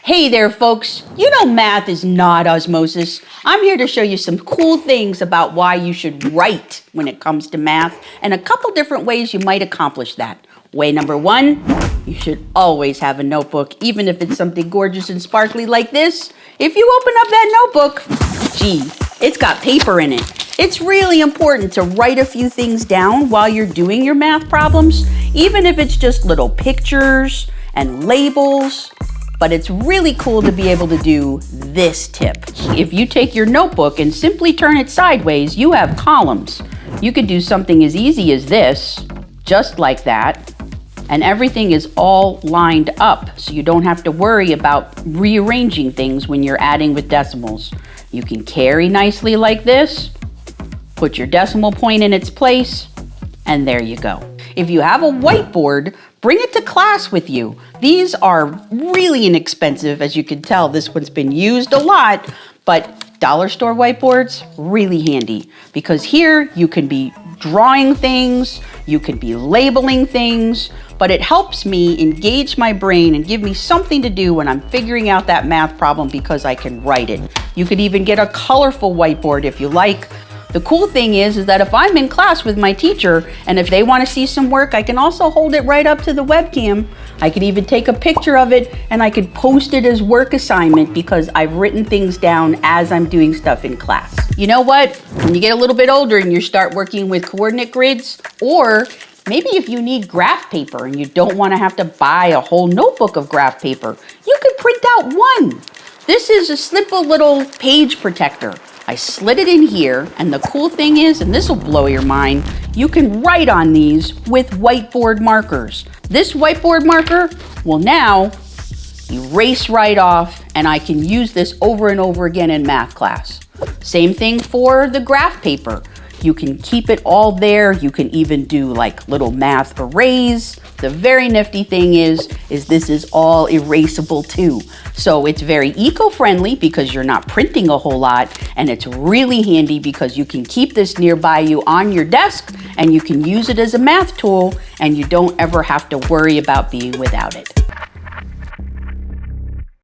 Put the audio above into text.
Hey there, folks. You know math is not osmosis. I'm here to show you some cool things about why you should write when it comes to math and a couple different ways you might accomplish that. Way number one, you should always have a notebook, even if it's something gorgeous and sparkly like this. If you open up that notebook, gee, it's got paper in it. It's really important to write a few things down while you're doing your math problems, even if it's just little pictures and labels. But it's really cool to be able to do this tip. If you take your notebook and simply turn it sideways, you have columns. You could do something as easy as this, just like that, and everything is all lined up, so you don't have to worry about rearranging things when you're adding with decimals. You can carry nicely like this, put your decimal point in its place, and there you go. If you have a whiteboard, bring it to class with you. These are really inexpensive. As you can tell, this one's been used a lot, but dollar store whiteboards, really handy, because here you can be drawing things, you could be labeling things, but it helps me engage my brain and give me something to do when I'm figuring out that math problem because I can write it. You could even get a colorful whiteboard if you like. The cool thing is that if I'm in class with my teacher and if they want to see some work, I can also hold it right up to the webcam. I could even take a picture of it and I could post it as work assignment because I've written things down as I'm doing stuff in class. You know what? When you get a little bit older and you start working with coordinate grids, or maybe if you need graph paper and you don't want to have to buy a whole notebook of graph paper, you could print out one. This is a simple little page protector. I slid it in here, and the cool thing is, and this will blow your mind, you can write on these with whiteboard markers. This whiteboard marker will now erase right off, and I can use this over and over again in math class. Same thing for the graph paper. You can keep it all there. You can even do like little math arrays. The very nifty thing is this is all erasable too. So it's very eco-friendly because you're not printing a whole lot, and it's really handy because you can keep this nearby you on your desk and you can use it as a math tool and you don't ever have to worry about being without it.